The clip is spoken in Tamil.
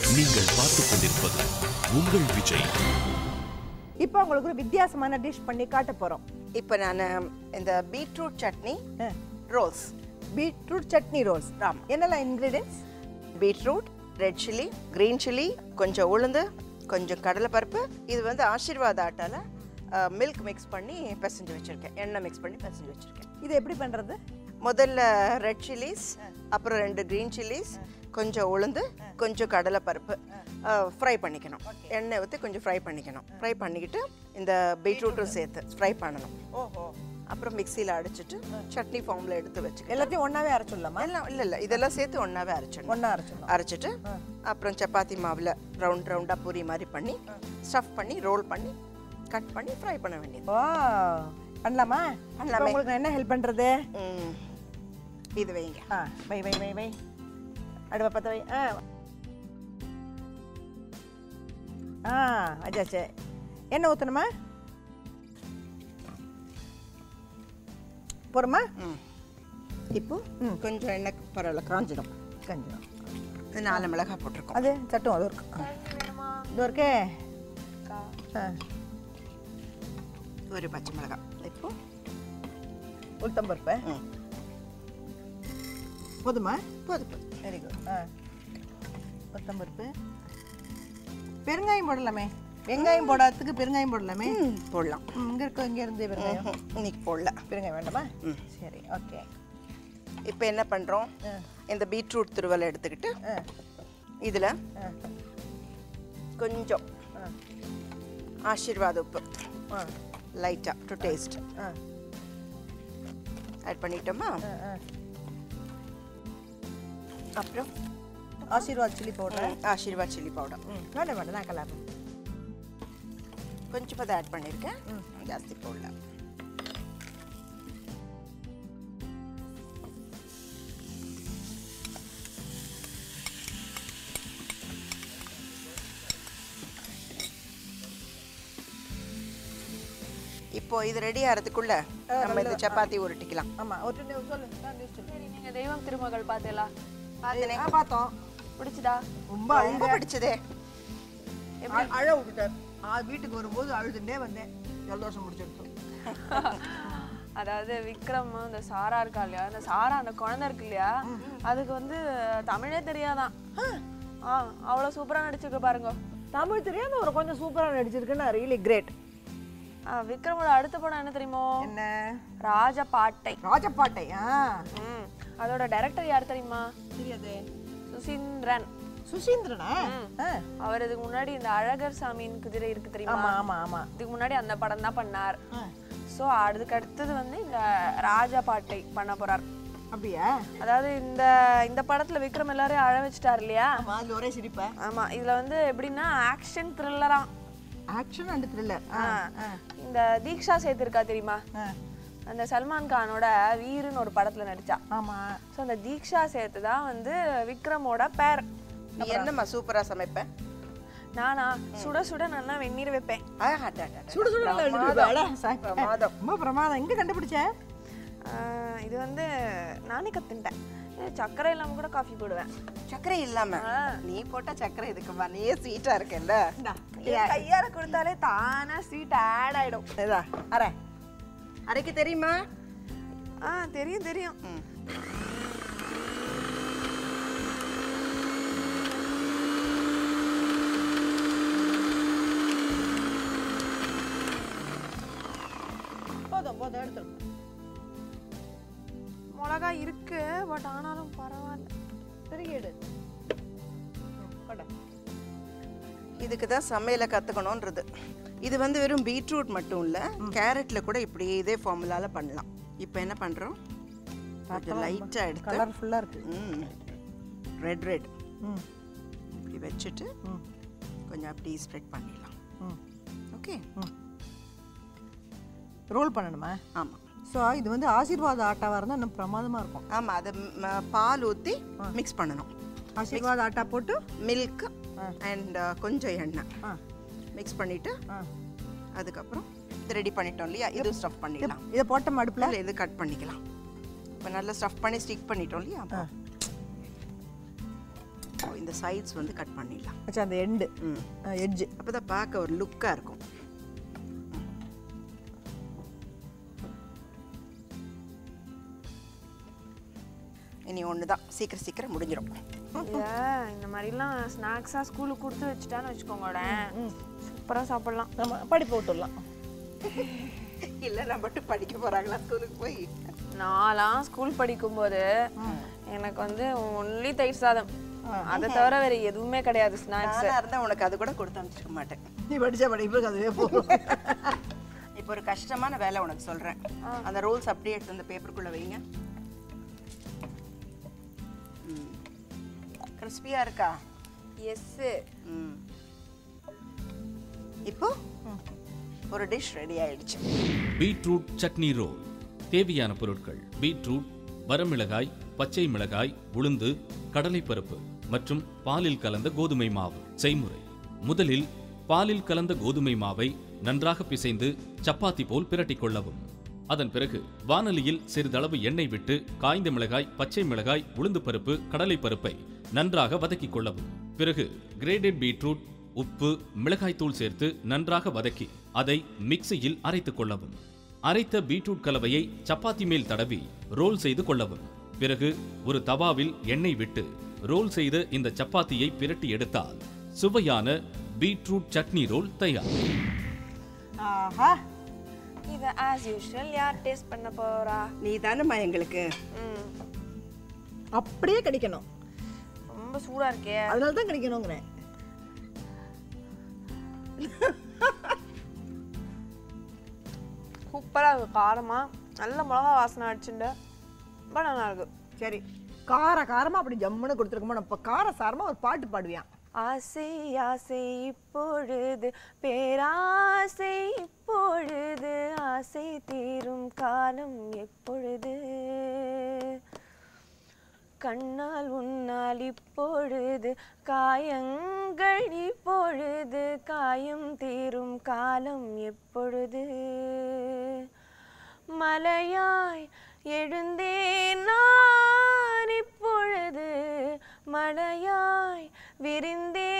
நீங்கள் பார்த்துக் கொண்டிருப்பது உங்கள் விஜய். இப்போ உங்களுக்கு ஒரு வித்தியாசமான டிஷ் பண்ணி காட்ட போறோம். இப்போ நான் இந்த beetroot chutney rolls. Beetroot chutney rolls. என்னெல்லாம் ingredients? Beetroot, red chilli, green chilli, கொஞ்சம் உளுந்து, கொஞ்சம் கடலைப்பருப்பு. இது வந்து ஆசீர்வாத் ஆட்டால மில்க் மிக்ஸ் பண்ணி பிசைஞ்சு வச்சுருக்கேன், எண்ணெய் மிக்ஸ் பண்ணி பிசைஞ்சு வச்சுருக்கேன். இது எப்படி பண்ணுறது? முதல்ல ரெட் சில்லிஸ், அப்புறம் 2 கிரீன் சில்லிஸ், கொஞ்சம் உளுந்து, கொஞ்சம் கடலைப்பருப்பு ஃப்ரை பண்ணிக்கணும். எண்ணெய் ஊற்றி கொஞ்சம் ஃப்ரை பண்ணிக்கணும். ஃப்ரை பண்ணிக்கிட்டு இந்த பீட்ரூட்டும் சேர்த்து ஃப்ரை பண்ணணும். ஓஹோ. அப்புறம் மிக்சியில் அடிச்சுட்டு சட்னி ஃபார்மில் எடுத்து வச்சுக்கணும். எல்லாத்தையும் ஒன்றாவே அரைச்சிடலாமா? எல்லாம் இல்லை, இதெல்லாம் சேர்த்து ஒன்றாவே அரைச்சிடணும். ஒன்றா அரைச்சிடலாம். அரைச்சிட்டு அப்புறம் சப்பாத்தி மாவில் ரவுண்டாக பூரி மாதிரி பண்ணி ஸ்டஃப் பண்ணி ரோல் பண்ணி கட் பண்ணி ஃப்ரை பண்ண வேண்டியது. ஓ, பண்ணலாமா? பண்ணலாமே. உங்களுக்கு நான் என்ன ஹெல்ப் பண்ணுறது? இது வைங்க. வை வை வை வை அடுப்பை பற்ற வை. அச்சாச்சே. எண்ணெய் ஊற்றணுமா? போகிறோமா? இப்போ கொஞ்சம் எண்ணெய் பரவாயில்ல, காஞ்சிடும். கஞ்சிடும். 4 மிளகாய் போட்டிருக்கோம். அது சட்டும் அது இருக்கு. இது இருக்கே. ஒரு பச்சை மிளகாய். இப்போ உளுத்தம்பருப்பு போதுமா? போதும். Very good. உளுத்தம்பருப்பு. பெருங்காயம் போடலாமே? வெங்காயம் போடாததுக்கு பெருங்காயம் போடலாமே? போடலாம். இங்கே இருக்க இங்கே இருந்து பெருங்காயம் இன்னைக்கு போடல. பெருங்காயம் வேண்டாமா? சரி, ஓகே. இப்போ என்ன பண்ணுறோம், இந்த பீட்ரூட் துருவலை எடுத்துக்கிட்டு இதில் கொஞ்சம் ஆசீர்வாத் உப்பு லைட்டாக டு டேஸ்ட் ஆட் பண்ணிட்டோமா? அப்புறம் Aashirvaad chilli powder. Aashirvaad chilli powder வேண்டாம் வேண்டாம், நான் கலாப்பேன். கொஞ்சம் அதை ஆட் பண்ணியிருக்கேன், ஜாஸ்தி போடல. இப்போ இது ரெடி ஆகிறதுக்குள்ள நம்ம இந்த சப்பாத்தி உருட்டிக்கலாம். ஆமாம், ஒரு சொல்லு. சரி, நீங்க தெய்வம் திருமகள் பார்த்தீங்களா? பார்த்தோம். பிடிச்சதா? ரொம்ப பிடிச்சதே. அழ விட்டுட்டார். வீட்டுக்கு வரும்போது அழுதுண்டே வந்தேன். ஜலதோஷம் முடிச்சிருக்கோம். அதாவது விக்ரம் இந்த சாரா இருக்கா இல்லையா, அந்த சாரா அந்த குழந்தை இருக்கு இல்லையா, அதுக்கு வந்து தமிழே தெரியாதான். அவ்வளோ சூப்பராக நடிச்சிருக்கு பாருங்க. தமிழ் தெரியாத ஒரு கொஞ்சம் சூப்பராக நடிச்சிருக்குன்னு ரியலி கிரேட். விக்ரமோட அடுத்த படம் என்ன தெரியுமோ? என்ன? ராஜபாட்டை. ராஜபாட்டை. அதோட டைரக்டர் யார் தெரியுமா? தெரியாது. சுசீந்திரன். சுசீந்திரனா? அவர் இதுக்கு முன்னாடி இந்த அழகர் சாமியின் குதிரை இருக்கு தெரியுமா? ஆமா ஆமா ஆமா. இதுக்கு முன்னாடி அந்த படம் தான் பண்ணார். ஸோ அதுக்கு அடுத்தது வந்து இந்த ராஜபாட்டை பண்ண போறார். அப்படியா? அதாவது இந்த படத்துல விக்ரம் எல்லாரும் அழ வச்சுட்டார் இல்லையா? அதுல ஒரே சிரிப்பா. ஆமா, இதுல வந்து எப்படின்னா ஆக்ஷன் த்ரில்லரா. Action and thriller. இந்த தீக்ஷா சேத்திருக்கா தெரியுமா? அந்த சல்மான் கானோட வீருன்னு ஒரு படத்துல நடிச்சா. ஆமா. ஸோ அந்த தீக்ஷா சேத்து தான் வந்து விக்ரமோட பேர். நீ என்னம்மா சூப்பரா சமைப்பேன்? நானா சுட சுட நல்லா வெந்நீர் வைப்பேன். சுட சுட பிரமாதம். ரொம்ப பிரமாதம். எங்க கண்டுபிடிச்ச? இது வந்து நானே கத்துட்டேன். சர்க்கரை இல்லாம கூட காஃபி போடுவேன். சர்க்கரை இல்லாம? நீ போட்ட சர்க்கரை இதுக்குமா? நீயே ஸ்வீட்டா இருக்கல்ல. கையால கொடுத்தாலே தானா ஸ்வீட் ஆட் ஆயிடும். அரைக்க தெரியுமா? தெரியும் தெரியும். போதும் போதும், எடுத்துரும். மிளகா இருக்கு, பட் ஆனாலும் பரவாயில்ல. திருகிடு. இதுக்கு தான் சமையலை கற்றுக்கணுன்றது. இது வந்து வெறும் பீட்ரூட் மட்டும் இல்லை, கேரட்டில் கூட இப்படி இதே ஃபார்முலாவில் பண்ணலாம். இப்போ என்ன பண்ணுறோம், கொஞ்சம் லைட்டாக எடுத்து கலர்ஃபுல்லாக இருக்கு. ரெட் இப்படி வச்சுட்டு கொஞ்சம் அப்படி ஸ்ப்ரெட் பண்ணிடலாம். ஓகே, ரோல் பண்ணணுமா? ஆமாம். ஸோ இது வந்து ஆசீர்வாத ஆட்டாவாக இருந்தால் இன்னும் பிரமாதமாக இருக்கும். ஆமாம், அதை பால் ஊற்றி மிக்ஸ் பண்ணணும். ஆசீர்வாத ஆட்டா போட்டு மில்க் அண்ட் கொஞ்சம் எண்ணெய் மிக்ஸ் பண்ணிவிட்டு அதுக்கப்புறம் இது ரெடி பண்ணிட்டோம் இல்லையா, இது ஸ்டஃப் பண்ணிடலாம். இதை போட்டோம் அடுப்பில், இது கட் பண்ணிக்கலாம். இப்போ நல்லா ஸ்டஃப் பண்ணி ஸ்டிக் பண்ணிட்டோம் இல்லையா, இந்த சைட்ஸ் வந்து கட் பண்ணிடலாம். அச்சா அந்த எண்டு எட்ஜ் அப்போ தான் பார்க்க ஒரு லுக்காக இருக்கும். இனி ஒன்று தான், சீக்கிரம் முடிஞ்சிடும். இந்த மாதிரிலாம் ஸ்நாக்ஸாக ஸ்கூலுக்கு கொடுத்து வச்சுட்டான்னு வச்சுக்கோங்கள, சூப்பராக சாப்பிடலாம். நம்ம படிப்பு விட்டுடலாம். இல்லை நான் மட்டும் படிக்க போகிறாங்களா ஸ்கூலுக்கு போய்? நான்லாம் ஸ்கூல் படிக்கும்போது எனக்கு வந்து ஒன்லி தயிர் சாதம், அதை தவிர வேற எதுவுமே கிடையாது ஸ்நாக்ஸ். இருந்தால் உனக்கு அது கூட கொடுத்து அனுப்பிச்சிருக்க மாட்டேன். நீ படித்த படிப்புக்கு அதுவே போகும். இப்போ ஒரு கஷ்டமான வேலை உனக்கு சொல்கிறேன். அந்த ரோல்ஸ் அப்படியே எடுத்து அந்த பேப்பருக்குள்ளே வைங்க. கிறிஸ்பியாக இருக்கா? எஸ்ஸு. இப்போ ஒரு டிஷ் ரெடி ஆயிடுச்சு. Beetroot chutney roll. தேவையான பொருட்கள்: பீட்ரூட், வரமிளகாய், பச்சை மிளகாய், உளுந்து, கடலைப்பருப்பு மற்றும் பாலில் கலந்த கோதுமை மாவு. செய்முறை: முதலில் பாலில் கலந்த கோதுமை மாவை நன்றாக பிசைந்து சப்பாத்தி போல் பிரட்டிக் கொள்ளவும். அதன் பிறகு வானலியில் சிறிதளவு எண்ணெய் விட்டு காய்ந்த மிளகாய், பச்சை மிளகாய், உளுந்து பருப்பு, கடலைப்பருப்பை நன்றாக வதக்கிக் கொள்ளவும். பிறகு கிரேடட் பீட்ரூட், உப்பு, மிளகாய் தூள் சேர்த்து நன்றாக வதக்கி அதை மிக்சியில் அரைத்துக் கொள்ளவும். அரைத்த பீட்ரூட் கலவையை சப்பாத்தி மேல் தடவி ரோல் செய்து கொள்ளவும். பிறகு ஒரு தவாவில் எண்ணெய் விட்டு ரோல் செய்த இந்த சப்பாத்தியை பிரட்டி எடுத்தால் சுவையான பீட்ரூட் சட்னி ரோல் தயார். ஆஹா, இதை ஆஸ் யூஷுவல் யார் டேஸ்ட் பண்ண போறா? நீ தானம்மா எங்களுக்கு. அப்படியே கிடைக்கணும். ரொம்ப சூடா இருக்கே, அதனால தான் கிடைக்கணுங்கிறேன். சூப்பரா இருக்கு. காரமா நல்ல மிளகா வாசனை அடிச்சுட்டு ரொம்ப நல்லா இருக்கு. சரி, காரமா அப்படி ஜம்முன்னு கொடுத்துருக்கோமா? நம்ம கார சாரமா ஒரு பாட்டு பாடுவியான். ஆசை ஆசை இப்பொழுது பேராசை இப்பொழுது ஆசை தீரும் காலம் எப்பொழுது கண்ணால் உன்னால் இப்பொழுது காயங்கள் இப்பொழுது காயம் தீரும் காலம் எப்பொழுது மலையாய் எழுந்தேன் நான் இப்பொழுது மழையாய் விரிந்தே